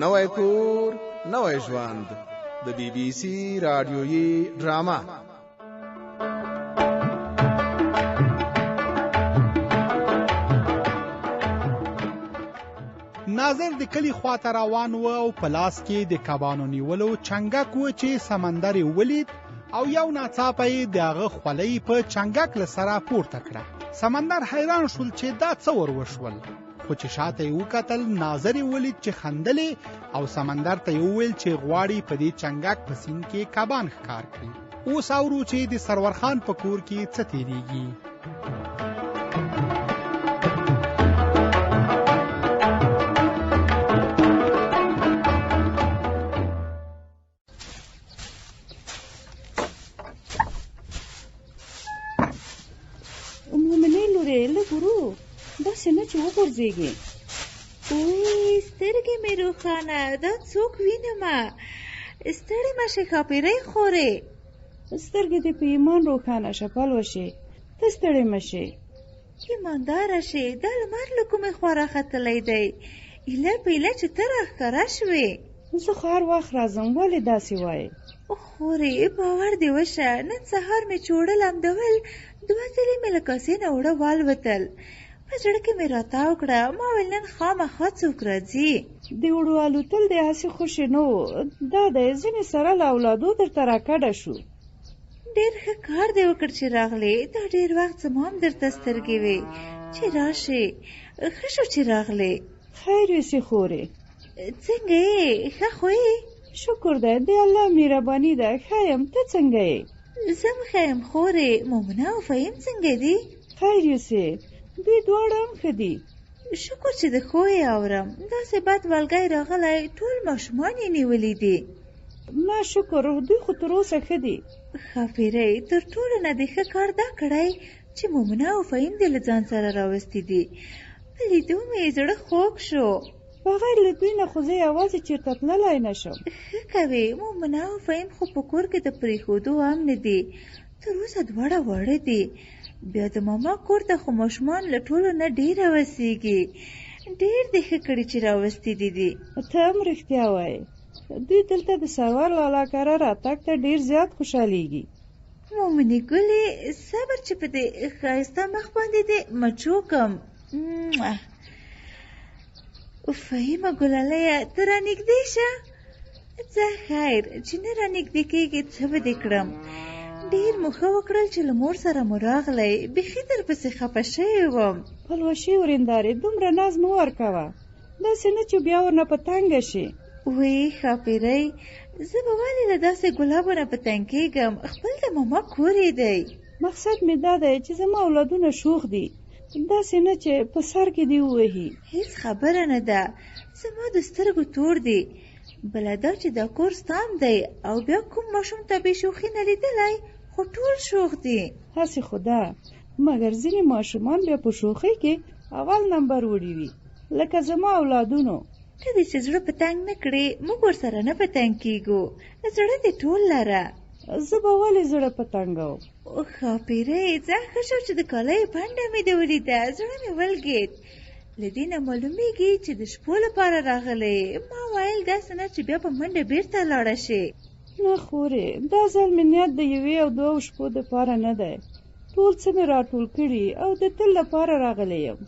نوی کور نوی ژوند د بی بی سی رادیویي ډرامه. ناظر د کلی خواته روان و او په لاس کې د کبانو نیولو چنګک و چې سمندر یې ولید او یو ناڅاپه یې د هغه خولۍ په چنګک له سره پورته کړه. سمندر حیران شول چې دا څه ور وشول، خو چې شاته یې وکتل ناظر یې ولید چې خندلې او سمندر ته یې وویل چې غواړي په دې چنګک په سیند کې کبان ښکار کړي. اوس اورو چې د سرور خان په کور کې څه تیریږي. داسې نه چې وغورځېږي. اوی سترګې مې روښانه، دا څوک وینمه؟ ستړې مه شې ښاپېرۍ خورې. سترګې دې په ایمان روښانه شه پلوشې، ته ستړې مه شې. ایمانداره شې، دا لمر له کومې خوا راختلی دی؟ ایله په ایله چې ته راښکاره شوې. زه خو هر وخت راځم، ولې داسې وایې؟ خورې باور دې وشه، نن سهار مې چوړه لمدول، 2 ځلې مې له کاسې نه اوړه والوتل. په زړه کې مې راتاو کړه، ما ویل نن خامخا څوک راځي. د اوړو الوتل د هسې خوشې نه و، دا د ځینې سره له اولادو درته راکډه شو. ډېر ښه کار دې وکړ چې راغلې، دا ډېر وخت زما هم درته سترګې وې چې راشې. ښه شو چې راغلې. خیر یوسې خورې. څنګه یې؟ ښه خو یې؟ شکر دی، د الله مهرباني ده. ښه یم، ته څنګه یې؟ زه هم ښه یم خورې. مومنه او فهیم څنګه دي؟ خیر یوسې، دوی دواړه هم ښه دي. شکر چې د ښو یې اورم. داسې بد ولګی راغلی، ټول ماشومان یې نیولي دي. نه شکر، دوی خو تر اوسه ښه دي. ښاپېرۍ، تر ټولو نه دې ښه کار دا کړی چې مومنه او فهیم دې له ځان سره راوستي دي. په لیدو مې زړه خوږ شو. بغیر له دوی نه خو زه یوازې چېرته تللی نه شم. ښه کوې. مومنه او فهیم خو په کور کې د پرېښودو هم نه دي. تر اوسه دواړه واړه دي. بیا د ماما کور ته خو ماشومان له ټولو نه ډېر راوسېږي. ډېر دې ښه کړي چې راوستي دي. ته هم رښتیا وایې، دوی دلته د سرور لالا کره راتګ ته ډېر زیات خوشحالیږي. مومنې ګلې، صبر چې په دې ښایسته مخ باندې دې مچوکم. فهیمه ګلالیه، ته رانږدې شه. ځه خیر، چې نه رانږدې کېږي څه به دې کړم. ډېر مو ښه وکړل چې له مور سره مو راغلی، بیخي درپسې خفه شوې وم. پلوشې ورېندارې، دومره ناز مه ورکوه، داسې نه چې بیا ورنه په تنګه شي. وی ښاپېرۍ، زه به ولې له داسې ګلابو نه په تنګ کېږم؟ خپل د ماما کور یې دی. مقصد مې دا دی چې زما اولادونه شوخ دي، داسې نه چې په سر کې دې ووهي. هیڅ خبره نه ده، زما د سترګو تور دي. بله دا چې دا کور ستام دی او بیا کوم ماشوم ته بې شوخي نه لیدلی، خو ټول شوخ دي. هسې خو ده، مګر ځینې ماشومان بیا په شوخۍ کې اول نمبر وړي وي، لکه زما اولادونو. ته دې چې زړه په تنګ نه کړې، موږ ورسره نه په تنګ کېږو. زړه دې ټول لره. زه به ولې زړه په تنګوم؟ ښاپېرۍ، ځه ښه شو چې د کالیو پنډه مې دې ولیده، زړه مې ولګېد. له دې نه معلومېږي چې د شپو لپاره راغلی. ما ویل داسې نه چې بیا په منډه بېرته لاړه شې. نه خورې، دا ځل مې نیت د 1 او 2 شپو دپاره نه دی. ټول څه مې راټول کړي او د تل لپاره راغلی یم.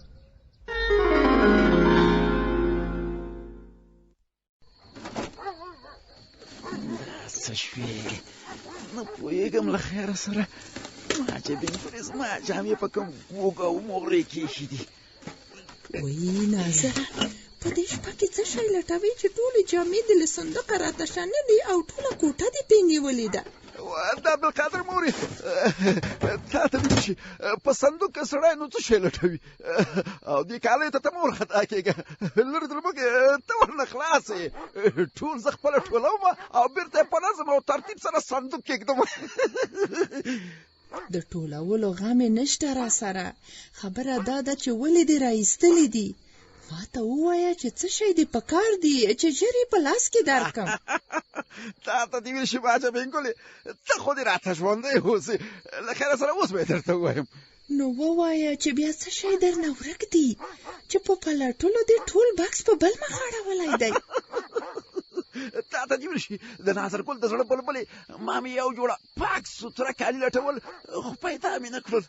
څه شوې؟ نه پوهېږم، له خیره سره ما جبین کړې، زما جامې په کوم وږه او مغرې کې ایښي دي. وی ناظره، په دې شپه کې څه شی لټوي چې ټولې جامې دې له صندوقه راته شنلې او ټوله کوټه دې پرې نیولې ده؟ دا عبدالقادر مورې، تا ته دې شي په صندوق کې سړی نو څه شی لټوي؟ او دې کالیو ته ته مه ورخطا کېږه، لرې تر موږ ته ورنه خلاص یې. ټول زه خپله ټولوم او بېرته یې په نظم او ترتیب سره صندوق کېږدم. د ټولولو غم یې نشته را سره، خبره دا ده چې ولې دې راایستلې دي. ما ته ووایه چې څه شی دې په کار دي چې ژر یې په لاس کې درکړم. تا ته دې ویل شي باچه بینګلې، ته خو دې راته ژوندی اوسې، له خیره سره اوس به یې درته ووایم. نو ووایه چې بیا څه شی درنه ورک دي چې په پلټلو دې ټول بکس په بل مخ اړولی دی. تا ته دې ویل شي د ناصر ګل د زړه بلبلې ما مې یو جوړه پاک سوتره کالي لټول خو پیدا مې نه کړل.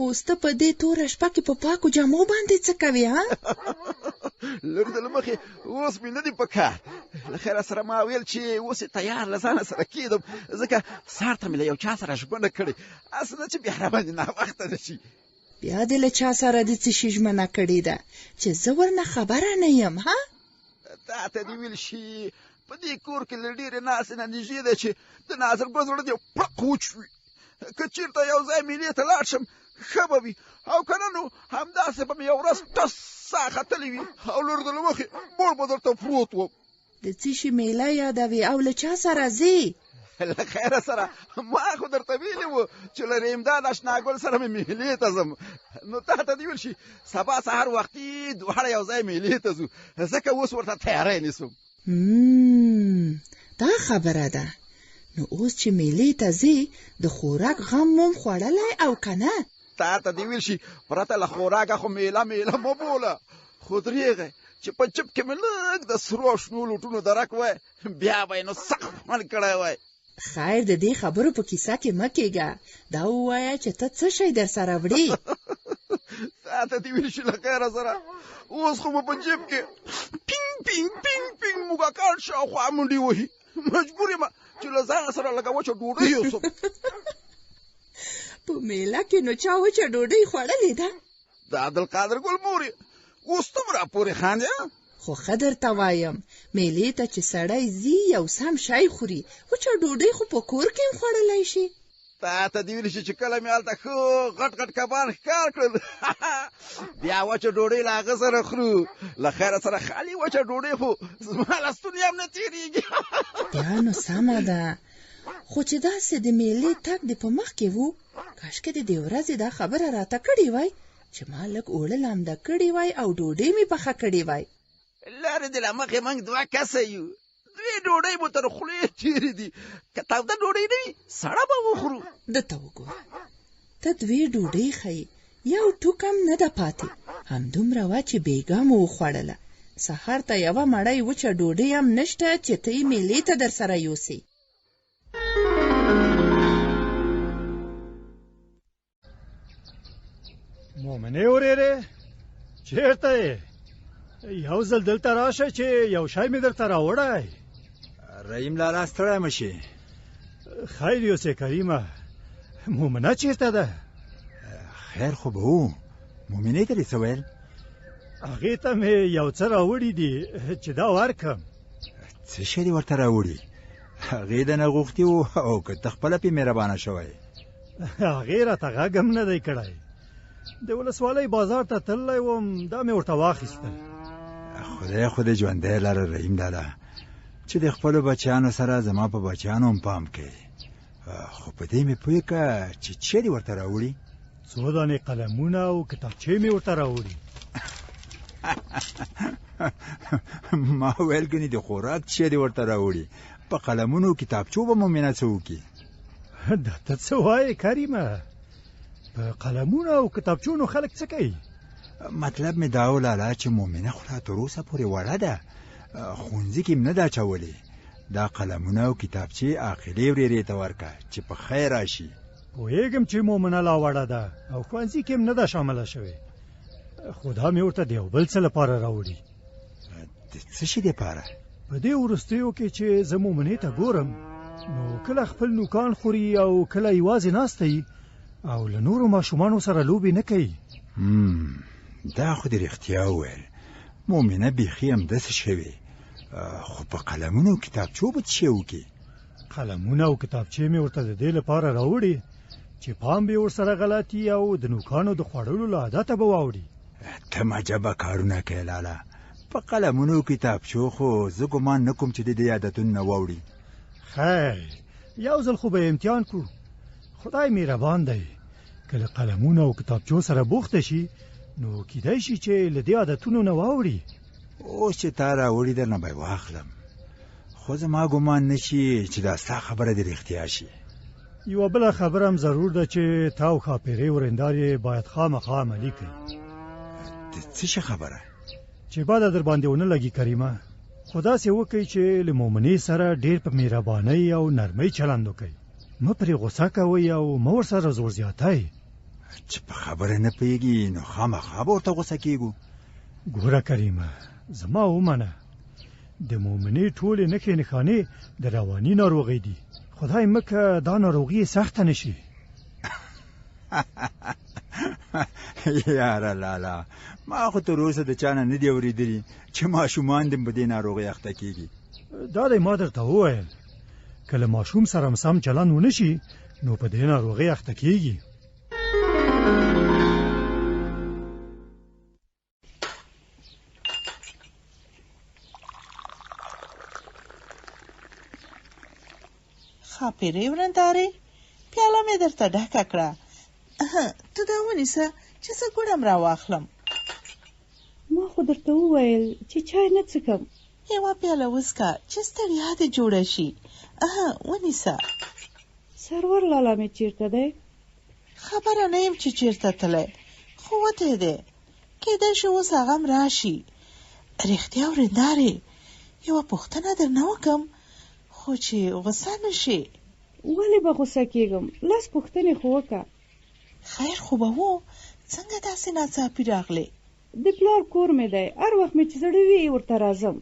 اوس ته په دې توره شپه کې په پاکو جامو باندې څه کوې ها؟ لږ د له مخې اوس مې نه دي په کار. له خیره سره ما ویل چې اوس یې تیار له ځانه سره کېدم ځکه سهار ته مې له یو چا سره ژمنه کړې هسې نه چې بیا راباندې ناوخته نه شي. بیا دې له چا سره دې څه شي ژمنه کړې ده چې زه ورنه خبره نه یم ها؟ تا ته دې ویل شي په دې کور کې له ډېرې ناستې نه نږدې ده چې د ناظر ګل زړه دې پړق وچ وي. که چېرته یو ځای مېلې ته لاړ شم ښه به وي او که نه نو همداسې به مې یو ورځ ټس ساه ختلې وي او لور د له مخې موړ به درته پروت وم. د څه شي میله یادوي او له چا سره ځې؟ له خیره سره ما خو درته ویلي وو چې له رېمداد اشناګل سره مې مېلې ته ځم. نو تا ته دې ویل شي سبا سهار وختي دواړه یو ځای مېلې ته ځو ځکه اوس ورته تیاری نیسم. دا خبره ده. نو اوس چې میلې ته ځې د خوراک غم مو خوړلی او که نه؟ تا ته دې ویل شي پرته له خوراکه خو میله مه بوله خو درېغی چې په جب کې مې لږ د سرو شنو لوټونو درک وای بیا به یې نو سخت خوند کړی وای. خیر د دې خبرو په کیسه کې مه کېږه. دا ووایه چې ته څه شی در سره وړې؟ تا ته دې ویل شي له خیره سره اوس خو مو په جیب کې پینګ پینګ پینګ پینګ موږکان شاوخوا منډې وهي. مجبور یم چې له ځان سره لږه وچه ډوډۍ یوسم. په میله کې نو چا وچه ډوډۍ خوړلې ده؟ د عبدالقادر ګل مور یې اوس ته را پورې خاندې. خو ښه درته وایم میلې ته چې سړی ځي یو سم شی خوري وچه ډوډۍ خو په کور کې هم خوړلی شي. تا ته دې ویلي شي چې کله مې هلته ښه غټ غټ کبان ښکار کړل بیا وچه ډوډۍ له هغه سره خورو. له خیره سره خالي وچه ډوډۍ خو زما له ستوني هم نه تېرېږي. بیا نو سمه ده خو چې داسې د میلې تګ دې په مخ کې وو کاشکې د دې ورځې دا خبره راته کړې وای چې ما لږ اوړه لامده کړې وای او ډوډۍ مې پخه کړې وای. لارې دې له مخې موږ دوه کسه یو دوې ډوډۍ مو تر خولې تېرې دي که تاوده ډوډۍ نه وي سړه به وخورو. دته وګوره ته دوې ډوډۍ ښیې یو ټوکم نه ده پاتې همدومره وه چې بېګا مو وخوړله. سهار ته یوه مړۍ وچه ډوډۍ هم نشته چې ته یې میلې ته در سره یوسې. مومنې ورېرې چېرته یې؟ یو ځل دلته راشه چې یو شی مې درته راوړی. رحیم لالا ستړی مه شې. خیر یوسې کریمه مومنه چېرته ده؟ خیر خو به وو. مومنې ته دې څه ویل؟ هغې ته مې یو څه راوړي دي چې دا ورکړم. څه شی دې ورته راوړي؟ هغې د نه غوښتي وو او که ته خپله پې مهربانه شوی؟ هغې راته غږ هم نه دی کړی. د ولسوالۍ بازار ته تللی وم دا مې ورته واخیستل. خدای خو دې ژوندی لره رحیم لالا چې د خپلو بچیانو سره زما په بچیانو هم پام کوي. خو په دې مې پوه که چې څه دې ورته راوړي؟ څو دانې قلمونه او کتابچې مې ورته راوړي. ما ویل ګنې د خوراک څه دې ورته راوړي په قلمونو کتابچو به مومنه څه وکړي؟ دا ته څه وایې کریمه؟ په قلمونو او کتابچونو خلک څه کوي؟ مطلب مې دا و لالا چې مومنه خو لا تر اوسه پورې وړه ده ښوونځي کې هم نه ده اچولې. دا قلمونه او کتابچې عاقلې ورېرې ته ورکړه چې په خیر راشي. پوهېږم چې مومنه لا وړه ده او ښوونځي کې هم نه ده شامله شوې خو دا مې ورته د یو بل څه لپاره راوړي. د څه شي دپاره؟ په دې وروستیو کې چې زه مومنې ته ګورم نو کله خپل نوکان خوري او کله یوازې ناسته وي او له نورو ماشومانو سره لوبې نه کوي. دا خو دې رښتیا وویل. مومنه بیخي همداسې شوې خو په قلمونو او کتابچو به څه وکړي؟ قلمونه او کتابچې مې ورته د دې لپاره راوړي چې پام به ورسره غلطي او د نوکانو د خوړلو له عادته به واوړي. ته مجبه کارونه کوې لالا. په قلمونو او کتابچو خو زه ګمان نه کوم چې د دې عادتونه نه واوړي. خیر یو ځل خو به امتحان کړو. خدای مهربان دی که له قلمونو او کتابچو سره بوخته شي نو کیدای شي چې له دې عادتونو نه واوړي. اوس چې تا راوړي درنه به یې واخلم خو زما ګمان نه شي چې دا ستا خبره دې رښتیا شي. یوه بله خبره هم ضرور ده چې تا او ښاپیرې ورندار یې باید خامخا عملي کړي. د څه شي خبره؟ چې باده در باندې ونه لګي کریمه خو داسې وکئ چې له مومنې سره ډېر په مهربانۍ او نرمۍ چلند وکئ. مه پرې غوسه کوئ او مه ورسره زور زیاتئ. چې په خبره نه پوهېږي نو خامخا به ورته غوسه کېږو. ګوره کریمه، زما ومنه، د مومنې ټولې نښې نښانې د رواني ناروغۍ دي. خدای مکه دا ناروغي سخته نشي. یاره لالا، ما خو تر اوسه د چا نه نه دي اورېدلي چې ماشومان دې په دې ناروغۍ اخته کېږي. دا دی ما درته وویل، که له ماشوم سره سم چلند ونه شي نو په دې ناروغۍ اخته کېږي. خاپیرې ورندارې، پیاله مې درته ډکه کړه. ته دا ونیسه چې زه ګوړم را واخلم. ما خو درته وویل چې چای نه څښم. یوه پیاله وڅښه چې ستړیا دې جوړه شي. ونیسه. سرور لالا مې چیرته دی؟ خبره نه یم چې چیرته تللی، خو وتی دی. کیدای شي اوس هغه هم راشي. رښتیا ورندارې، یوه پوښتنه درنه وکړم خو چې غوسه نه شي. ولې به غوسه کېږم؟ لس پوښتنې خو وکړه. خیر خو به و، څنګه داسې ناڅاپي راغلې؟ د پلار کور مې دی، هر وخت مې چې زړه وي ورته راځم.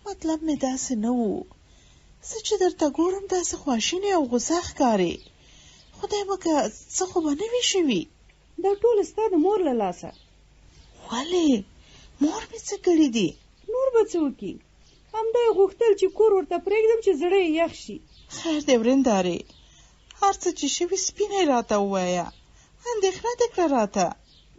مطلب مې داسې نه و. زه چې درته ګورم داسې خواشینې او غوسه ښکارې. خدای وکړه څه خو به نه وي شوي. دا ټول ستا د مور له لاسه. ولې؟ مور مې څه کړي دي؟ نور به څه وکړي؟ همدا یې غوښتل چې کور ورته پرېږدم چې زړه یې یخ شي. خیر دی ورندارې، هر څه چې شوي سپینې راته ووایه، اندېښنه دې کړه راته.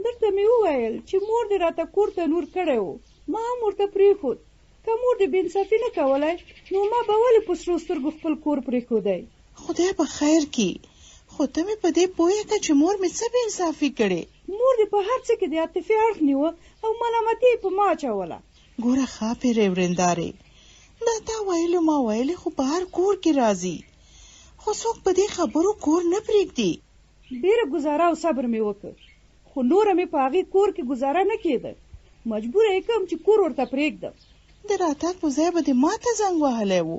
درته مې وویل چې مور دې راته کور ته نور کړی و، ما هم ورته پرېښود. که مور دې بېانصافي نه کولی نو ما به ولې په سرو سترګو خپل کور پرېښودی؟ خدای به خیر کړي، خو ته مې په دې پوهه که چې مور مې څه بېانصافي کړې؟ مور دې په هر څه کې د عاطفې اړخ نیوه او ملامتي یې په ما اچوله. ګوره ښاپېرې ورندارې، دا تا ویلو ما ویلې خو په هر کور کې راځي، خو څوک په دې خبرو کور نه پرېږدي. ډېره ګزاره او صبر مې وکړ، خو نوره مې په هغې کور کې ګزاره نه کېده. مجبوره یې کړم چې کور ورته پرېږدم. د راتګ په ځای به دې ما ته زنګ وهلی و،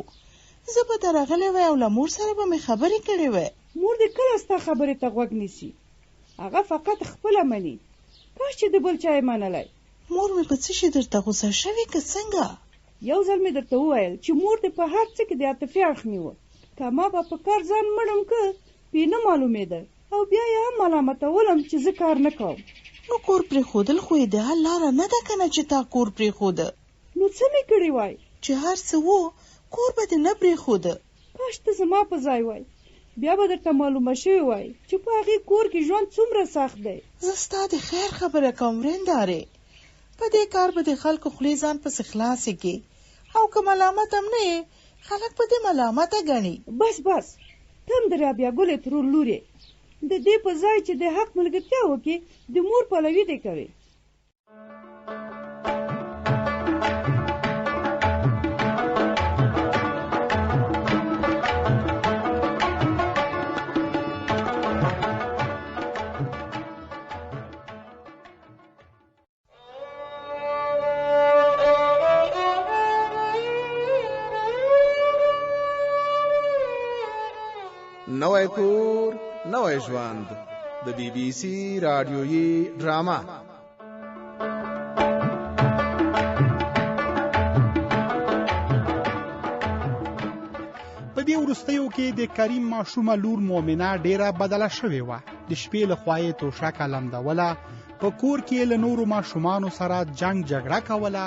زه به درغلی وی او له مور سره به مې خبرې کړې وی. مور دې کله ستا خبرې ته غوږ نیسي، هغه فقط خپله مني. کاش چې د بل چا یې منلی. مور مې په څه شي درته غوسه شوې که څنګه؟ یو ځل مې درته وویل چې مور دې په هر څه کې د عاطفې اړخ نیوه. که ما به په کار ځان مړم که پې نه معلومېده او بیا یې هم ملامتولم چې زه کار نه کوم. نو کور پرېښودل خو یې د حل لاره نه ده که نه چې تا کور پرېښوده؟ نو څه مې کړي وای؟ چې هر څه و کور به دې نه پرېښوده. کاش ته زما په ځای وای، بیا به درته معلومه شوې وای چې په هغې کور کې ژوند څومره سخت دی. زه ستا د خیر خبره کوم ورندارې، په دې کار به د خلکو خولې ځان پسې خلاصې کړي، او که ملامت هم نه یې خلک په دې ملامته ګڼي. بس ته هم د رابعه ګلې ترور لور یې، د دې په ځای چې د حق ملګرتیا وکړي د مور پلوي دې کوي. نوی کور نوی ژوند د BBC رادیویي ډرامه. په دې وروستیو کې د کریم ماشومه لور مومنه ډیره بدله شوې وه. د شپې له خوا یې توشکه لمدوله، په کور کې له نورو ماشومانو سره جنګ جګړه کوله،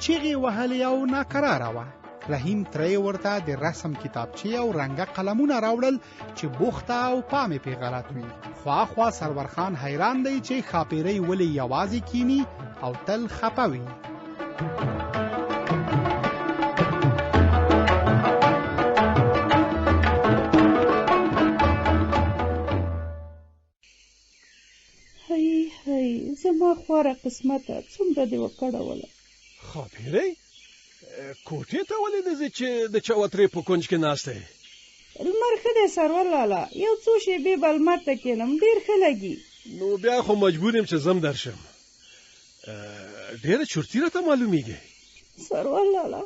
چیغې وهلې او ناکراره وه. رحیم ترې ورته د رسم کتابچې او رنګه قلمونه راوړل چې بوخته او پامې پې غلط وي. خواخوا سرور خان حیران دی چې ښاپیرۍ ولې یوازې کینی او تل خپه وي. هی زما خواره قسمته څومره دې وکړوله. ښاپیرۍ کوټې ته ولې نه ځې چې د چوترې په کونج کې ناست دی؟ لمر ښه دی سرور لالا، یو څو شېبې به لمر ته کښېنم، ډېر ښه لګي. نو بیا خو مجبور یم چې زم درشم. ډېره چورتي راته معلومیږي. سرور لالا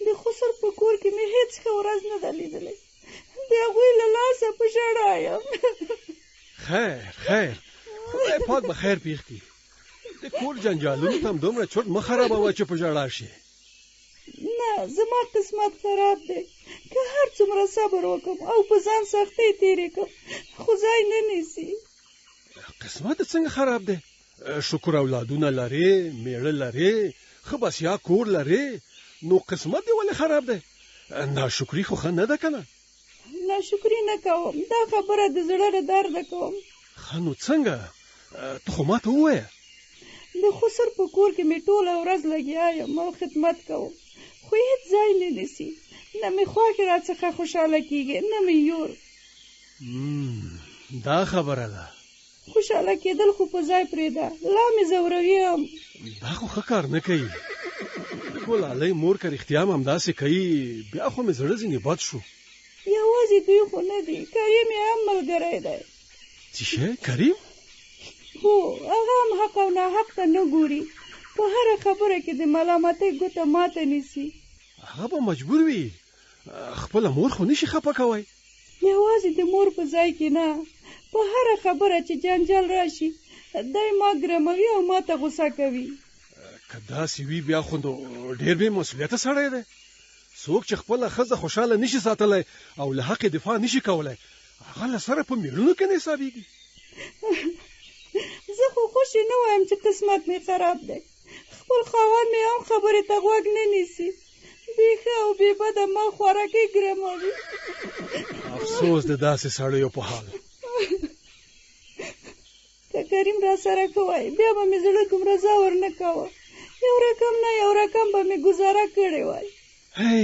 د خسر په کور کې مې هیڅ ښه ورځ نه ده لیدلې. د هغوی له لاسه په ژړا یم. خیر خدای پاک به خیر پېښ کړي. د کور جنجالونو ته هم دومره چورت مه خرابوه چې په ژړا شي. نه زما قسمت خراب دی. که هر څومره صبر وکم او په ځان سختۍ تېرې کړم خو ځای نه نیسي. قسمت څنګه خراب دی؟ شکر اولادونه لرې، میړه لرې، ښه بسیا کور لرې، نو قسمت دی ولې خراب دی؟ ناشکري خو ښه نه ده که نه؟ ناشکري نه کوم، دا خبره د زړه له درده کوم. ښه نو څنګه؟ ته خو ما ته ووایه. د خسر په کور کې مې ټوله ورځ لګیا یم او خدمت کوم، خو هیڅ ځای نه نیسي. نه مې خواښې راڅخه خوشحاله کېږي نه مې یور. دا خبره ده. خوشحاله کېدل خو په ځای پرېږده، لا مې ځوروي هم. دا خو ښه کار نه کوي. ګلالۍ مور که رښتیا هم همداسې کوي بیا خو مې زړه ځینې بد شو. یوازې دوی خو نه دي، کریم یې هم ملګری دی. څه شی؟ کریم؟ هو هغه هم حق او ناحق ته نه ګوري، په هره خبره کې د ملامتۍ ګوته ماته نیسي. هغه به مجبور وي، خپله مور خو نشي خفه کوی. یوازې د مور په ځای کې نه، په هره خبره چې جنجال راشي دی ما ګرموي او ما ته غوسه کوي. که داسې وي بیا خو نو ډېر بې مسؤلیته سړی دی. څوک چې خپله ښځه خوشحاله نشي ساتلی او له حق دفاع نشي کولی هغه له سره په میړونو کې نه حسابېږي. زه خو خوشې نه وایم چې قسمت مې خراب دی. خپل خاوند مې هم خبرې ته غوږ نه نیسي. بې ښه او بې بده ما خوراکۍ ګرموي. افسوس د داسې سړیو په حال. که کریم را سره کوی بیا به مې زړه دومره ځاور نه کوه. یو رقم نه یو رقم به مې ګزاره کړې وای. هی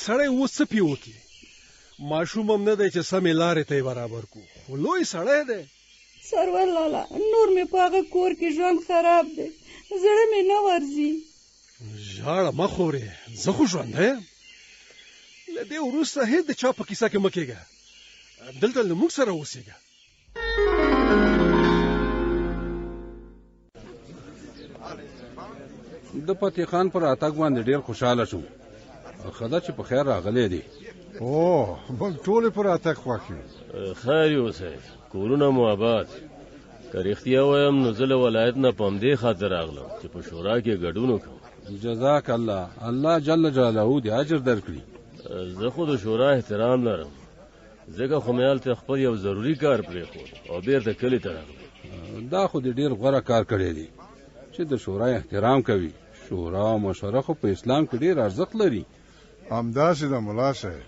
سړی اوس څه پې وکړي؟ ماشوم هم نه دی چې سمې لارې ته یې برابر کړو، خو لوی سړی دی. سرور لالا نور مې په هغه کور کې ژوند خراب دی، زړه مې نه ورځي. ژاړه مه خورې، زه خو ژوندی یم. له دې وروسته هېڅ د چا په کیسه کې مه کېږه، دلته له موږ سره اوسېږه. د فتح خان پر راتګ باندې ډېر خوشحاله شوم. ښه ده چې په خیر راغلی دی. موږ ټولې پر راتګ خوښ یو. خیر یې اوسئ، کورونه مو آباد. که رښتیا وایم نو زه له ولایت نه په همدې خاطر راغلم چې په شورا کې ګډون وکړم. جزاک الله، الله جل جلاله دې اجر درکړي. زه خو د شورا احترام لرم، ځکه خو مې هلته خپل یو ضروري کار پرېښود او بېرته کلي ته راغلم. دا خو دې ډېر غوره کار کړی دی چې د شورا احترام کوي. شورا او مشوره خو په اسلام کې ډېر ارزښت لري. همداسې د ملا صاحب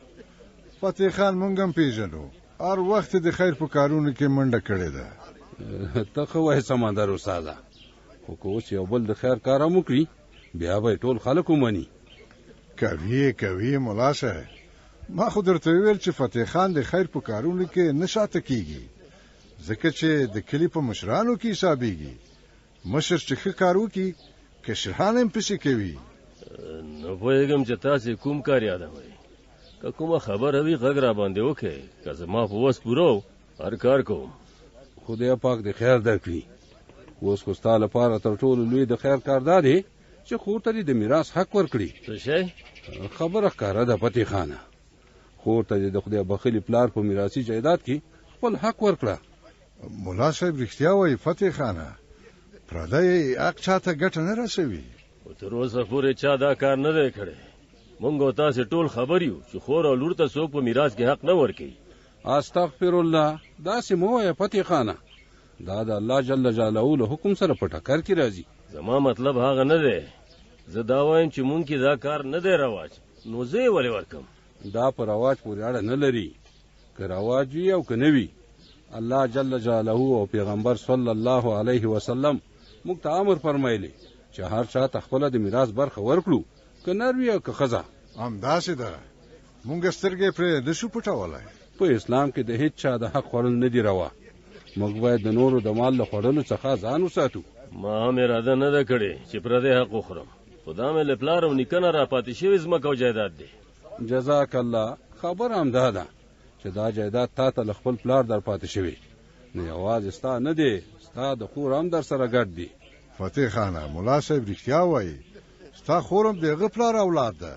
فتح خان مونږ هم پېژنو، هر وخت د خیر په کارونو کې منډه کړې ده. ته ښه وایې سمندر استاده، خو که اوس یو بل د خیر کار هم وکړي بیا به ټول خلک ومني. کوي ملا صاحب، ما خو درته ویل چې فتح خان د خیر په کارونو کې نه شاته کېږي، ځکه چې د کلي په مشرانو کې حسابېږي. مشر چې ښه کار وکړي کشران هم پسې کوي. نه پوهېږم چې تاسې کوم کار یادوئ. که کومه خبره وي غږ را باندې وکړئ، که زما په وس پوره هر کار کوم. خدای پاک د خیر درکړي. اوس خو ستا لپاره تر ټولو لوی د خیر کار دا دی چې خور ته دې د میراث حق ورکړي. څه شی؟ خبره ښکاره ده فتح خانه، خور ته دې د خدای بخلي پلار په میراثي جایداد کې خپل حق ورکړه. ملا صاحب رښتیا وایي فتح خانه، پردی حق چاته ګټه نه رسوي. تر اوسه پورې چا دا کار نه دی کړی. مونږ او تاسې ټول خبر یو چې خور او لور ته څوک په میراث کې حق نه ورکوي. استغفر الله، داسې مه وایه فتح خانه، دا د الله جل جلاله له حکم سره په ټکر کې راځي. زما مطلب هغه نه دی، زه دا وایم چې مونږ کې دا کار نه دی رواج، نو زه یې ولې ورکم؟ دا په رواج پورې اړه نه لري، که رواج وي او که نه وي. الله جل جلاله او پیغمبر صلی الله علیه وسلم موږ ته امر فرمایلی چې هر چا ته خپله د میراث برخه ورکړو، که نر وي او که ښځه. همداسې ده، مونږ سترګې پرې نشو پټولی. په اسلام کې د هیڅ چا د حق خوړل نه دي روا. موږ باید د نورو د مال له خوړلو څخه ځان وساتو. ما هم اراده نه ده کړې چې پردی حق وخورم، خو دا مې له پلار او نیکه نه راپاتې شوي ځمکه او جایداد دی. جزاک الله، خبره همدا ده چې دا جایداد تا ته له خپل پلار در پاتې شوی، نو یوازې ستا نه دی، ستا د خور هم در سره ګډ دی. فتح خانه، ملا صاحب رښتیا وایي، ستا خورم د هغه پلار اولاد ده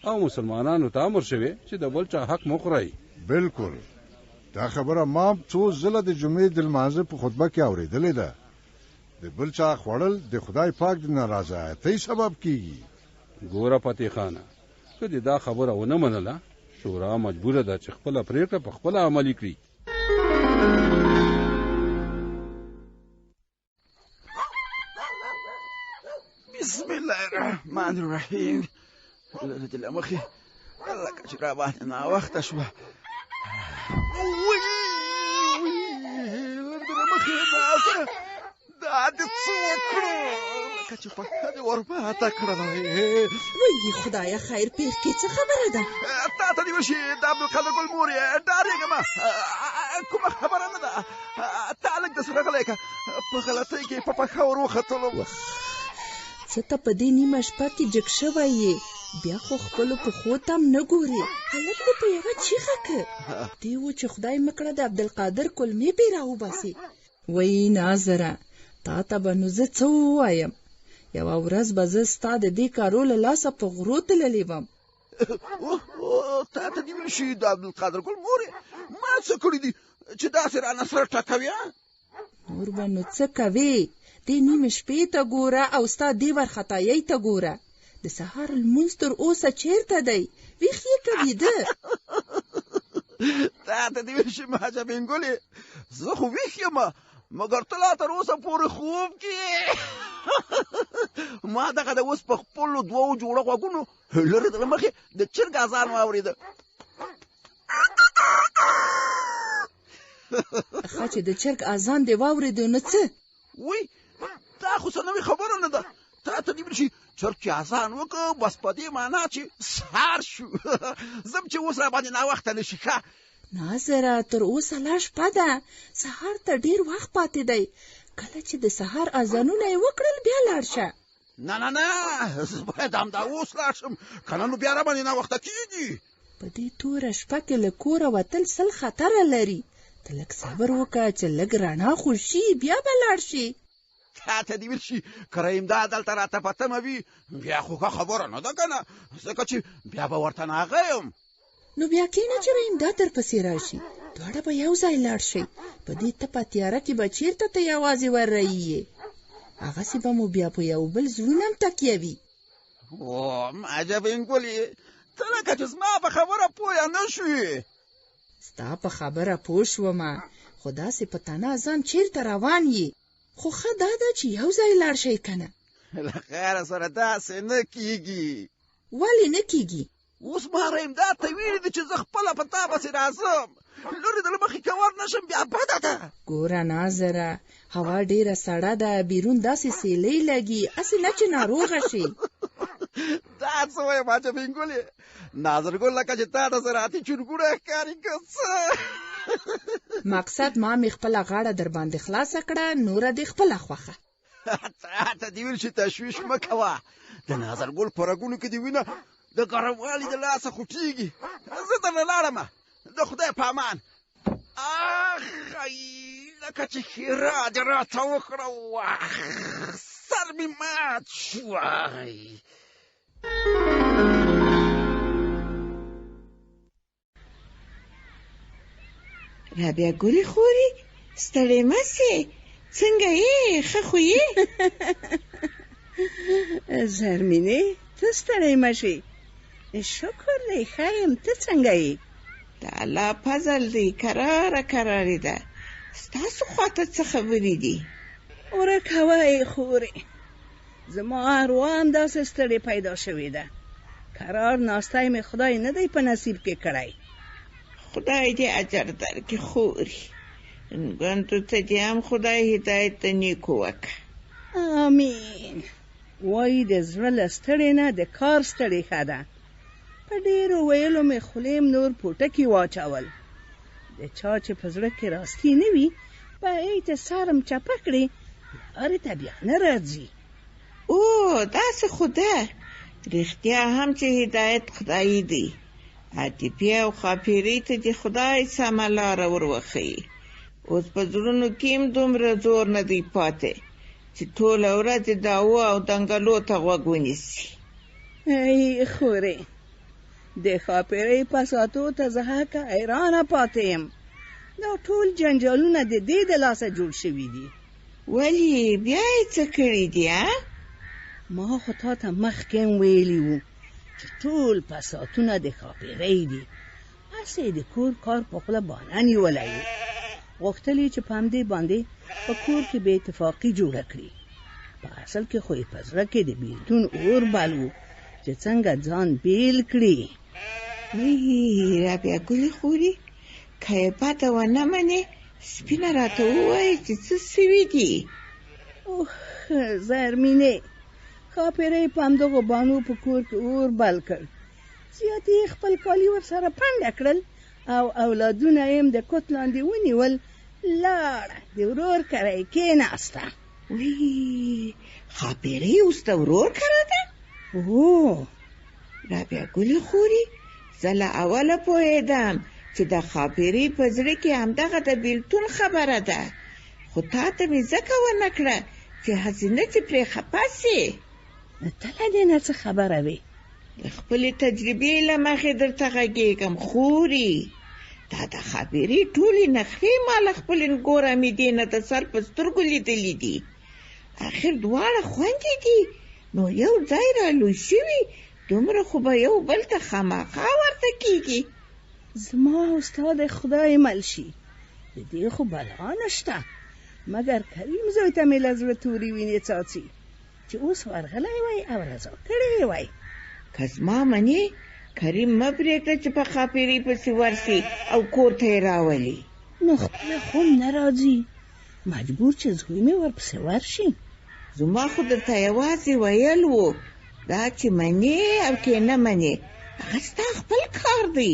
او مسلمانانو ته امر شوی چې د بل چا حق مه خورئ. بالکل. دا خبره ما څو ځله د جمعې د لمانځه په خطبه کې اورېدلې ده. د بل چا خوړل د خدای پاک د ناراضایۍ سبب کیږي. ګوره فتح خانه، که دې دا خبره ونه منله، شورا مجبوره ده چې خپله پرېکړه په خپله عملي کړي. بسم الله الرحمن الرحیم. لږ له مخې لکه چې را باندې ناوخته شوه. دا دې څه وکړو لکه چې پښه دې ورماته کړله. وایي خدایه خیر پېښ کې څه خبره ده؟ تا ته دې وشي د عبدالقادر ګل مور یې ډارېږم. کومه خبره نه ده. تا لږ داسې راغلی که په غلطۍ کې په پښه ور وختلم. څه ته په دې نیمه شپه کې جګ شوی یې؟ بیا خو خپلو پښو ته هم نه ګورې. هلک دې په یوه چیغه که دې و چې خدای مکړه د عبدالقادر کلمې پې راوباسي. وایي ناظره، تا ته به نو زه څه ووایم؟ یوه ورځ به زه ستا د دې کارو له لاسه په غرو تللی وم. تا ته دې وشي د عبدالقادر ګل مورې ما څه کړي دي چې داسې رانه سره ټکوي؟ نور به نو څه کوې؟ دې نیمې شپې ته ګوره او ستا دې وارخطایۍ ته ګوره. د سهار لمونځ تر اوسه چیرته دی؟ ویښ یې که ویده؟ تا ته دې وشي مهاجبین ګلې، زه خو ویښ یم، مګر ته لا تر اوسه پورې خوب کې ما دغه د اوس په خپلو دوو جوړه غوږونو لرې د مخې د چرګ اذان واورېده. ښه چې د چرګ اذان دې واورېدو نو څه؟ وی دا خو څه نوې خبره نه ده. تا ته دې وشي چرګ چې اذان وکړه بس په دې معنا چې سهار شو. ځم چې اوس را باندې ناوخته نه شي. ښه ناظره، تر اوسه لا شپه ده، سهار ته ډېر وخت پاتې دی. کله چې د سهار اذانونه یې وکړل بیا لاړ شه. نه نه نه، زه باید همدا اوس لاړ شم، که نه نو بیا را باندې ناوخته کېږي. په دې توره شپه کې له کوره وتل سل خطره لري. ته لږ صبر وکړه چې لږ رڼا خو شي بیا به لاړ شي. تا ته دې ویل شي که رحیمدا دلته راته په تمه وي بیا خو ښه خبره نه ده که نه، ځکه چې بیا به ورته ناغه یم. نو بیا کېنه چې رحیمدا در پسې راشي، دواړه به یو ځای لاړ شئ. په دې تپه تیاره کې به چېرته ته یوازې ور رهي یې؟ هغسې به مو بیا په یو بل زړونه هم تکیوي. معجبین ګلې، ته لکه چې زما په خبره پوه نه شوې. ستا په خبره پوه شومه، خو داسې په تنه ځان چېرته روان یې؟ خو ښه دا ده چې یو ځای لاړ شئ که نه. له خیره سره داسې نه کېږي. ولې نه کېږي؟ اوس ما رحیمدا ته ویلي دي چې زه خپله په تا پسې راځم، لرې د له مخې که ور نه شم بیا بده ده. ګوره ناظره، هوا ډېره سړه ده، بیرون داسې سیلۍ لګي، هسې نه چې ناروغه شي. دا څه وایې معجبین ګلې؟ ناظر ګل لکه چې تا ته زراعتي چرګونه ښکاري که څه؟ مقصد ما مې خپله غاړه در باندې خلاصه کړه، نوره دې خپله خوښه. تا ته دې ویل چې تشویش مه کوه، د ناظر ګل په رګونو کې دې وینه د ګرموالي د لاسه خوټېږي. زه درنه لاړمه، د خدای په امان. اخی لکه چې ښېرا دې راته وکړه، سر مې مات شوی. رابعه ګلې خورې، ستړې مه سې، څنګه یې؟ ښه خو یې؟ زرمینې، ته ستړی مه شې. شکر دی ښه یم، ته څنګه یې؟ د الله فضل دی، کراره کرارې ده. ستاسو خواته څه خبرې دي؟ ورک هوا یې خورې، زما اروا هم داسې ستړې پیدا شوې ده. کرار ناستی مې خدای نه دی په نصیب کې کړی. خدای دې اجر درکړي خورې، ګنتو ته دې هم خدای هدایت د نیکو وکړه. آمین. وایي د زړه له ستړې نه د کار ستړې ښه ده. په ډېرو ویلو مې خولې نور پوټکي واچول. د چا چې په زړه کې راستي نه وي په هغې ته سرم چپه کړي، لارې ته بیا نه راځي. او داسې خو ده، رښتیا هم چې هدایت خدایي دی. عاطفې او ښاپېرۍ ته دې خدای سمه لاره ور وښیي. اوس په زړونو کې هم دومره زور نه دی پاتې چې ټوله ورځ دعوو او دنګلو ته غوږ ونیسي. ای خورې، د ښاپیرۍ پساتو ته زه هکه حیرانه پاتې یم. دا ټول جنجالونه د دې د لاسه جوړ شوي دي. ولې بیا یې څه کړي دي؟ ما خو تا ته مخکې ویلي وو چې ټول پساتونه د ښاپیرۍ دي. هسې د کور کار په خوله بانه نیولی و. غوښتل یې چې په همدې باندې په کور کې بې اتفاقي جوړه کړي. په اصل کې خو یې په زړه کې د بېلتون اور بل و چې څنګه ځان بیل کړي. وی رابعه ګلې خورې، که یې پته ونه منې سپینه راته ووایي چې څه سوي دي. اوه زرمینې، ښاپیرۍ په همدغو بانو په کور کې اور بل کړ. زیات یې خپل کالي ورسره پنډه کړل او اولادونه یې د کوت لاندې ونیول. لاړه د ورور کره یې کېناسته. وی ښاپیرۍ اوس د ورور کره ده؟ هو رابعه ګلې خورې، زه له اوله پوهېدم چې د ښاپیرۍ په زړه کې همدغه د بېلتون خبره ده، خو تا ته مې ځکه ونه کړه چې هسې نه چې پرې خفه سې. ته له دې نه څه خبره وې؟ د خپلې تجربې له مخې درته غږېږم خورې. دا د ښاپیرۍ ټولې نخرې ما له خپلې نګوره مې نه د سر په سترګو لیدلي دي. اخر دواړه خوندې دي، نو یو ځای را لوی شوي، دومره خو به یو بل ته خامخا ورته کېږي. زما او ستا د خدای مل شي، د دې خو بلا نشته، مګر کریم زوی ته مې له زړه تورې وینې څاڅي چې اوس ورغلی وای او رضا کړی وای. که زما منې کریم مه پرېږده چې په ښاپیرۍ پسې ورسي او کور ته یې راولي. نو خپله خو نه راځي، مجبور چې زوی مې ورپسې ورشي. زما خو درته یوازې ویل وو، دا چې منې او که نه منې هغه ستا خپل کار دی.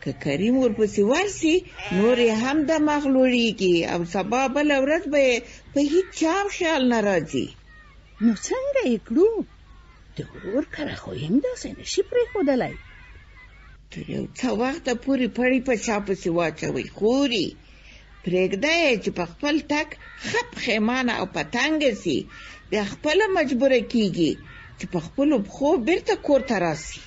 که کریم ورپسې ورسي نور یې هم دماغ لوړېږي او سبا بله ورځ به یې په هېڅ چا خیال نه راځي. نو څنګه یې کړو؟ د ورور کره خو یې هم داسې نشي پرېښودلی. تر یو څه وخته پورې پړی په شا پسې واچوئ خورې. پرېږده یې چې په خپل تګ ښه پښیمانه او په تنګه سي، بیا خپله مجبوره کېږي چې په خپلو پښو بېرته کور ته راسي.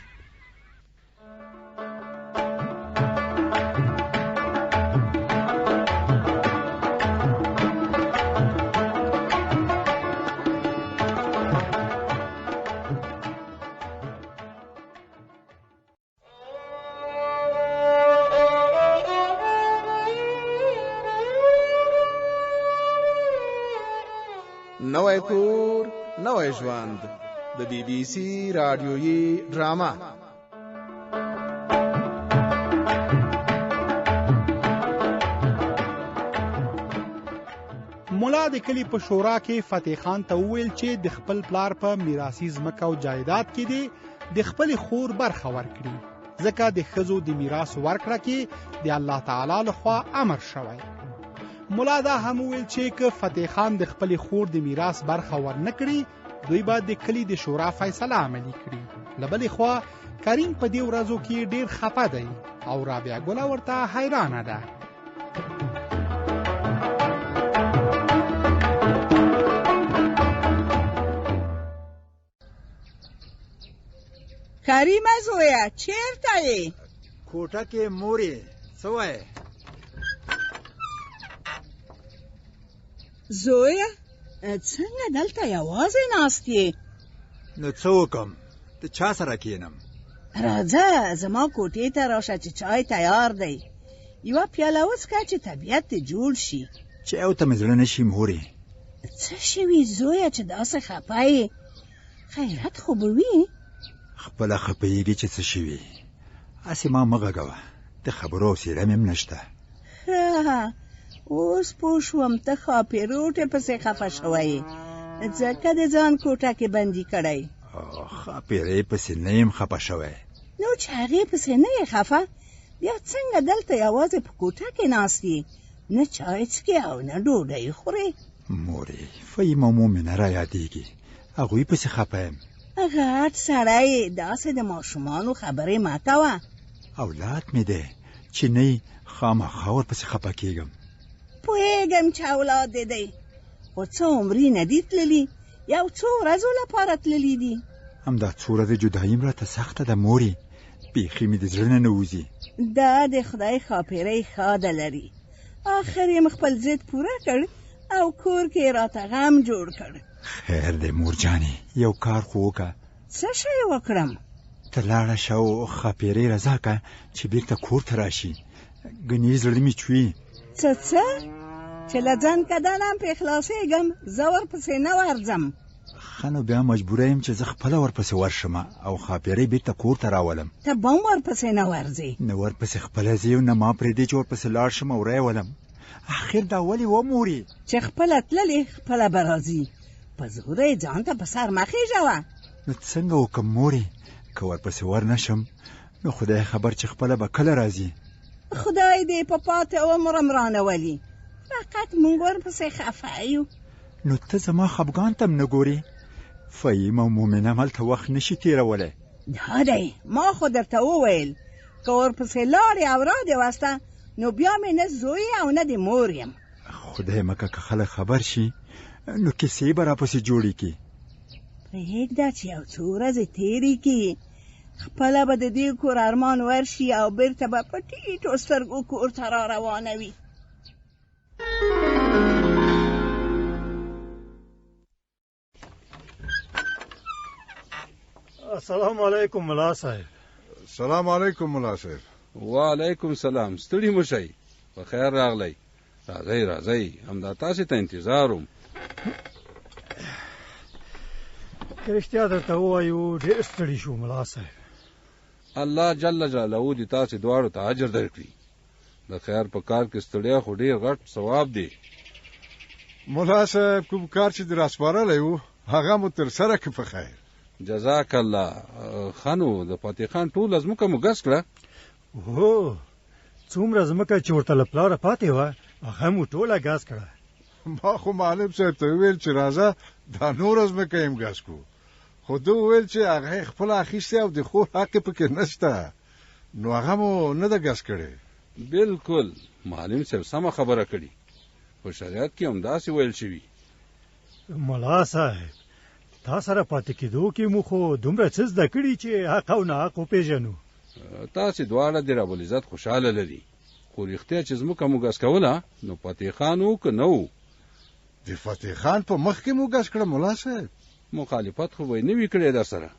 نوی کور نوی ژوند د بی بی سی رادیویي ډرامه. مولا د کلی په شورا کې فتح خان ته وویل چې د خپل پلار په میراثي ځمکه او جایداد کې دی د خپل خور برخه ورکړي، ځکه د ښځو د میراث ورکړه کې د الله تعالی لخوا امر شوی. مولا دا هم ویل چې که فتح خان د خپل خور د میراث برخه ورنکړي، دوی به د کلی د شورا فیصله عملي کړي. له بلې خوا کریم په دې ورځو کې ډیر خفه دی او رابعه ګله ورته حیرانه ده. کریمه زویه چیرته یې؟ کوټه کې مورې، څه وایې؟ زویه څنګه دلته یوازې ناست یې؟ نو څه وکم، د چا سره کینم؟ راځه زما کوټې ته راشه چې چای تیار دی، یوه پیاله وڅښه چې طبیعت دې جوړ شي. چې او ته مې زړه نشي مورې. څه شوي زویه چې داسې خفه یې؟ خیرت خو به وي؟ خپله خفهیږي چې څه شوي، هسې ما مه غږوه، د خبرو حوصله مې هم نشته. ښه اوس پوه شوم ته ښاپیروټې پسې خفه شوی یې، ځکه د ځان کوټه کې بندي کړی. ښاپیرۍ پسې نه یم خفه شوی. نو چې هغې پسې نه یې خفه، بیا څنګه دلته یوازې په کوټه کې ناست یې، نه چای څکې او نه ډوډۍ خورې؟ مورې فهیم او مومې نه را یادېږي، هغوی پسې خفه یم. غټ سړی داسې د ماشومانو خبرې مه کوه. اولاد مې دی چې نه خامخا ورپسې خفه کېږم. پوهېږم چې اولاد دې دی، خو څه عمرې نه دي تللي، یو څو ورځو لپاره تللي دي. همدا څو ورځې جدایي راته سخته ده مورې، بیخي مې د زړه نه نوځي. دا د خدای ښاپیرۍ ښاده لري. آخر یې خپل ضد پوره کړ او کور کې راته غم جوړ کړ. خیر دی مور جانې، یو کار خو وکړه. څه شی وکړم؟ ته لاړه شه او ښاپیرۍ رضا کړه چې بیرته کور ته راشي. ګنې زړه مې چوي. څه چې له ځان کدنم پې خلاصېږم، زه ورپسې نه ورځم. ښه نو بیا مجبوره یم چې زه خپله ورپسې ورشم او ښاپیرۍ بیرته کور ته راولم. ته به هم ورپسې نه ورځې؟ نه ورپسې خپله ځې نه ما پرېږدې چې ورپسې لاړ شم او رایولم. اخر دا ولې ومورې چې خپله تللې خپله به راځي، په زوره یې ځان ته په سر مه خېژوه. نو څنګه وکړم مورې؟ که ورپسې ور نه شم نو خدای خبر چې خپله به کله راځي. خدای دې په پاتې عمرم رانولي، فقط مونږ ورپسې خفه یو. نو ته زما خفګان ته هم نه ګورې؟ فهیم او مومن هملته وخت نشي تېرولی. دا دی ما خو درته وویل که ورپسې لاړې او را دې وسته نو بیا مې نه زوی او نه د مور یم. خدای مکه که خلک خبر شي نو کیسې به راپسې جوړې کړي. پرېږده چې یو څو ورځې تېرې کړي، خپله به د دې کور ارمان ورشي او بیرته به په ټیټو سترګو کور ته را روانوي. السلام علیکم ملا صاحب. السلام علیکم ملا صاحب. وعلیکم السلام. ستړي مو شئ، په خیر راغلی. راځئ راځئ، همدا تاسې ته انتظار وم. که رښتیا درته ووایو ډېر ستړي شو ملا صاحب. الله جل جلاله دې تاسې دواړو ته اجر درکړي. د خیر په کار کې ستړیا خو ډېر غټ ثواب دی. ملا صاحب کوم کار چې در اسپارلی و هغه مو تر سره که په خیر. جزاک الله. خانو د فتح خان ټوله ځمکه مو ګس کړه؟ هو، څومره ځمکه چې ورته له پلاره پاتې وه هغه مو ټوله ګس کړه. ما خو معلم صاحب ته وویل چې راځه دا نوره ځمکه یې هم ګس کړو، خو ده وویل چې هغه یې خپله اخیستې او د خور حق یې پکې نشته، نو هغه مو نه ده ګس کړې. بالکل معلم صاحب سمه خبره کړي، په شریعت کې همداسې ویل شوي. ملا صاحب تا سره پاتې کېدو کې مو خو دومره څه زده کړي چې حق او ناحق وپېژنو. تاسې دواړه د رب العزت خوشحاله لري، خو رښتیا چې ځمکه مو ګس کوله نو فتح خان و که نه و؟ د فتح خان په مخ کې مو ګس کړه ملا صاحب. مخالفت خو به یې نه وي کړی در سره.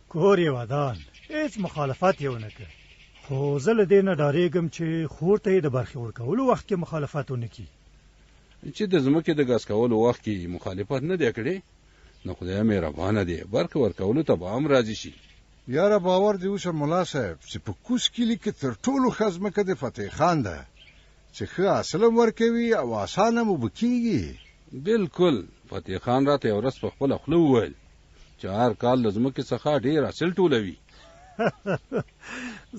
کور یې ودان، هېڅ مخالفت یې ونه کړ، خو زه له دې نه ډارېږم چې خور ته یې د برخې ورکولو وخت کې مخالفت ونه کړي. چې د ځمکې د ګس کولو وخت کې مخالفت نه دی کړی نو خدای مهربانه دی، برخې ورکولو ته به هم راضي شي. یاره باور دې وشه ملا صاحب چې په کوز کلي کې تر ټولو ښه ځمکه د فتح خان ده چې ښه حاصل هم ورکوي او اسانه مو به کېږي. بالکل فتح خان راته یو ورځ په خپله خوله وویل چې هر کال له ځمکې څخه ډېر حاصل ټولوي.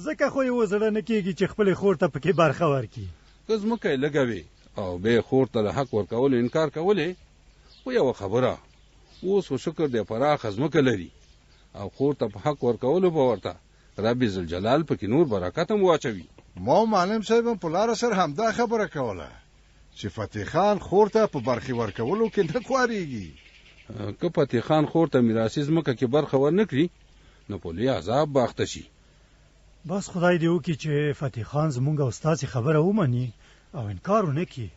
ځکه خو یې وزړه نه کېږي چې خپلې خور ته پکې برخه ورکړي. که ځمکه یې لږه وي او بیا خور ته له حق ورکولو انکار کولی، خو یوه خبره، اوس خو شکر دی پراخه ځمکه لري او خور ته په حق ورکولو به ورته رب ذوالجلال پکې نور برکت هم واچوي. ما معلم صاحب هم په لاره سره همدا خبره کوله چې فتح خان خور ته په برخې ورکولو کې نه خوارېږي. که فتح خان خور ته میراثي ځمکه کې برخه ور نه کړي نو په لوی عذاب به اخته شي. بس خدای دې وکړي چې فتح خان زموږ او ستاسې خبره ومني او انکار ونه کړي.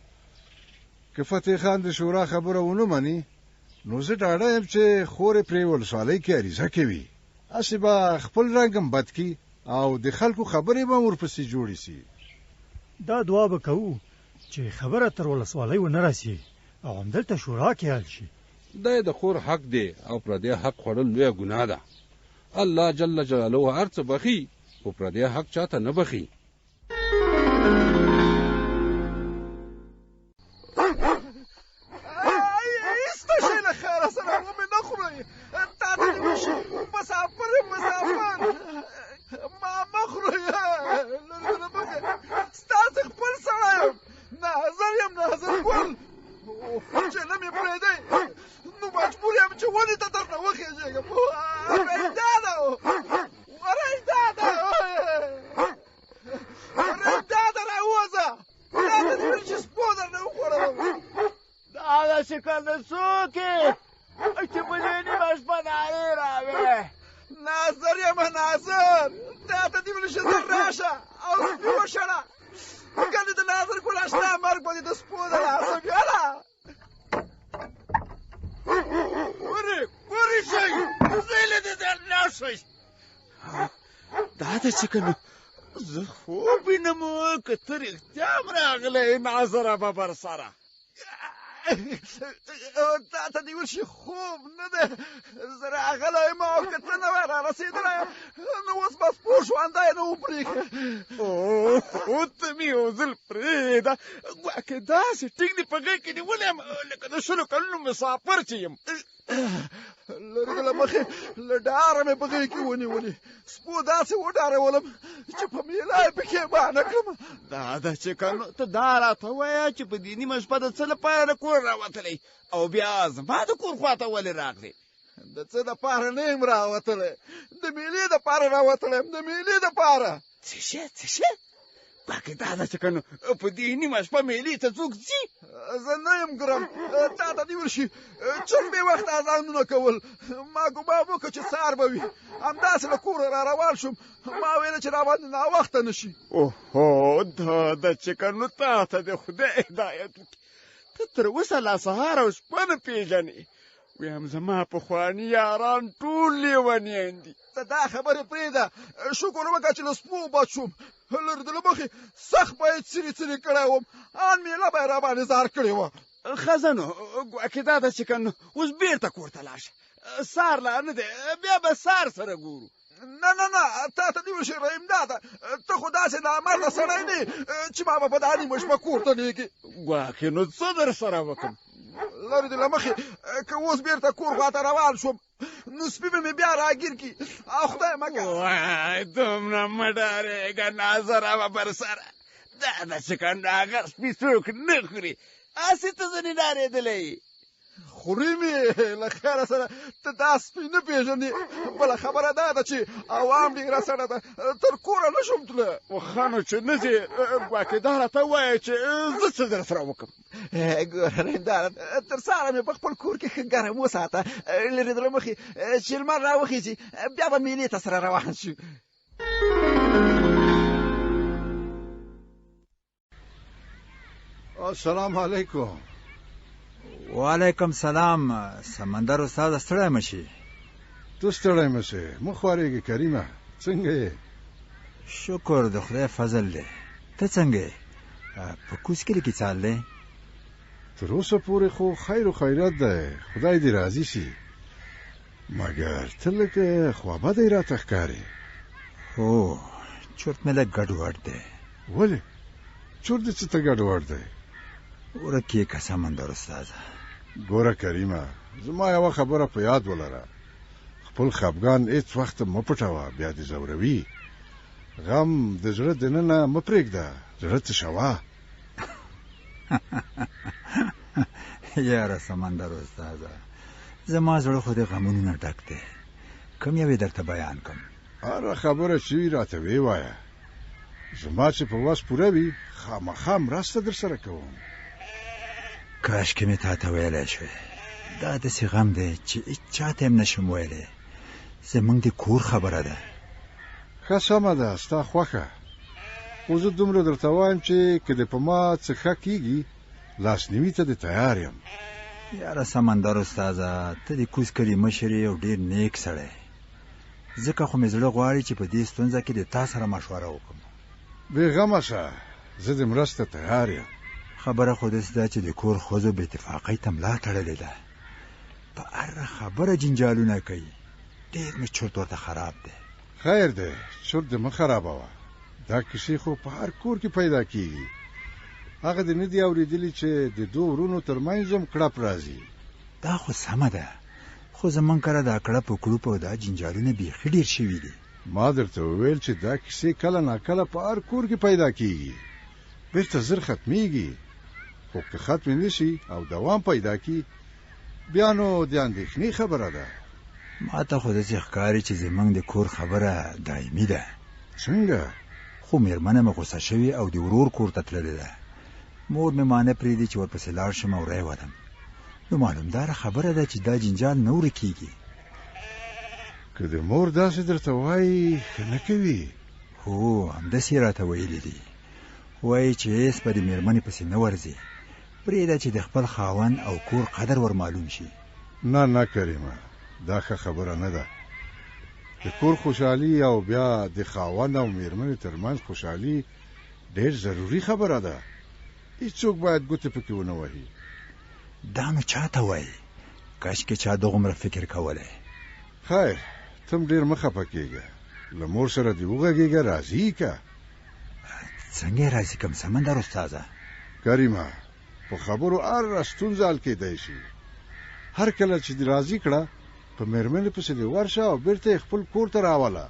که فتح خان د شورا خبره ونه مني نو زه ډاډه یم چې خور یې پرې ولسوالۍ کې عریضه کوي، هسې به خپل رنګ هم بد کړي او د خلکو خبرې به ورپسې جوړې سي. دا دعا به کوو چې خبره تر ولسوالۍ ونه رسي او همدلته شورا کې حل شي. دا د خور حق دی او پردی حق خوړل لویه ګناه ده. الله جل جلاله هر څه بخي، خو پردی حق چاته نه بخي. داسې کنه څوک یې چې په دې نیمه شپه نارې راوې ناظر یم ناظر تا ته دې ویل چې زر راشه او سپي وشړه کنې د ناظر ګل اشنا مرګ به دې د سپو د لاسه بياله ورې شئ زیله دې درنا شئ دا ده چې کنه زه خوب وینم که ته رښتیا هم راغلی ناظره ببر سره تا ته دې ویل چې خوب نه دی زه راغلی یم او که ته نه وای رارسېدلی نو اوس به سپو ژوندی نه وپرېږه او ته مې یو ځل پرېږده ګواکې داسې ټینګ دې په غېږ کې نیولی یم لکه د 20 کلونو مسافر چې یم لرې د له مخې له ډاره مې په غېږ کې ونیولې سپو داسې وډارولم چې په میله یې پکې بانه کړم دا ده چې کنو ته دا راته ووایه چې په دې نیمه شپه د څه لپاره له کور راوتلی او بیا زما د کور خواته ولې راغلی د څه دپاره نه یم راوتلی د میلې دپاره راوتلی یم د میلې دپاره څه شی باقي دا ده چې کنو په دې نیمه شپه میلې ته څوک ځي زه نه یم ګرم تا ته دې ویل شي چون بې وخته اذانونه کول ما ګمان وکړه چې سهار به وي همداسې له کوره را روان شوم ما ویله چې راباندې ناوخته نه شي اوهو دا ده چې کنو تا ته د خدای هدایت وکړي ته تر اوسه لا سهار او شپه نه پېژنې ویم زما پخواني یاران ټول لیونیان دي ته دا خبرې پرېږده شکر وکړه چې له سپو بچ شوم لرې د له مخې سخت به یې څیرې کړی وم ان میله به یې راباندې زار کړې وه ښځه نو ګواکې دا ده چې کنو اوس بېرته کور ته لاړ شه سار لا نه دی بیا به سار سره ګورو نه تا ته دې ویل شي رحیم داده ته خو داسې نامرده سړی نه چې ما به په دا نیمه شپه کور ته لېږې ګواکې نو څه در سره وکړم لرې د له مخې که اوس بېرته کور خواته روان شوم نو سپي به مې بیا راګیر کړي او خدای مه کوه وای دومره مه ډارېږه ناظره ببر سره دا ده چې کنه هغه سپي څوک نه خوري هسې ته ځنې ډارېدلی خوري مې له خیره سره ته دا سپي نه پېژنې بله خبره دا ده چې عوام ډېره سړه ده تر کوره نه شم تله ښه نو چې نه ځې ګواکې دا راته ووایه چې زه څه در سره وکړم ګوره رحیمداره تر سهاره مې په خپل کور کې ښه ګرم وساته لرې د له مخې چې لمر را وخېژي بیا به میلې ته سره روان شو السلام علیکم وعلیکم سلام سمندر استاد ستړی مشي تو ستړی مشي مه خوارېږې کریمه څنګه یې شکر د خدای فضل دی ته څنګه یې په کوڅ کلي کې څال دی تر اوسه پورې خو خیر و خیرات دی خدای دې راضي شي مګر ته لکه خوابدی راته ښکارې هو چورت مې لږ ګډوډ دی ولې چورت دې څه ته ګډوډ دی ورکې که سمندر استاده ګوره کریمه زما یوه خبره په یاد ولره خپل خفګان هېڅ وخت مه پټوه بیا دې ځوروي غم د زړه دننه مه پرېږده زړه څه شوه یاره سمندر استاده زما زړه خو د غمونو نه ډک دی کوم یو یې درته بیان کړم هره خبره چې وي راته ویې وایه زما چې په وس پوره وي خامخا مرسته در سره کوم کاشکې مې تا ته ویلی شوی دا داسې غم دی چې هېڅ چاته هم نشم ویلی زموږ د کور خبره ده ښه سمه ده ستا خوښه خو زه دومره درته وایم چې که د په ما څه ښه کېږي لاسنیوي ته د تیار یم یاره سمندر استاده ته د کوز کلي مشر یې او ډېر نیک سړی ځکه خو مې زړه غواړي چې په دې ستونزه کې د تا سره مشوره وکړم بېغمه شه زه د مرسته تیار یم خبره خو داسې ده چې د کور ښځو بې اتفاقۍ ته ملا تړلې ده په هره خبره جنجالونه کوي ډېر مې چورت ورته خراب دی خیر دی چورت دې مه خرابوه دا کیسې خو په هر کور کې پیدا کېږي هغه دې نه دي اورېدلي چې د دوه ورونو تر منځ هم کړپ راځي دا خو سمه ده خو زمونږ کره دا کړپ و کړوپ او دا جنجالونه بیخي ډېر شوي دي ما درته وویل چې دا کیسې کله ناکله په هر کور کې پیدا کېږي بیرته زر ختمیږي خو که ختمې نه شي او دوام پیدا کړي بیا نو د اندېښنې خبره ده ما ته خو داسې ښکاري چې زمونږ د کور خبره دایمي ده څنګه خو مېرمنه مې غوسه شوې او د ورور کور ته تللې ده مور مې مانه پرېږدي چې ورپسې لاړ شم او ری ودم نو معلومدار خبره ده چې دا جنجال نه ورکیږي. که د مور داسې درته وایي ښه نه کوي. هو همداسې راته ویلي دي، وایي چې هېڅ به د مېرمنې پسې نه ورځي، پرېږده چې د خپل خاوند او کور قدر ور معلوم شي. نه کریمه، دا ښه خبره نه ده. د کور خوشحالي او بیا د خاوند او مېرمنې ترمنځ خوشحالي ډېر ضروري خبره ده. هیڅوک باید ګوتې پکې ونه وهي. دا نو چاته وایي؟ کاشکې چا دغومره فکر کولی. خیر، تم ډېر مه خفه کېږه، له مور سره دې وغږېږه، راضي که. څنګه یې راضي کړم سمندر استاده؟ کریمه، په خبرو هر ستونزه حل کېدی شي. هر کله چې دې راضي کړه، په مېرمنې پسې دې ورشه او بېرته یې خپل کور ته راوله.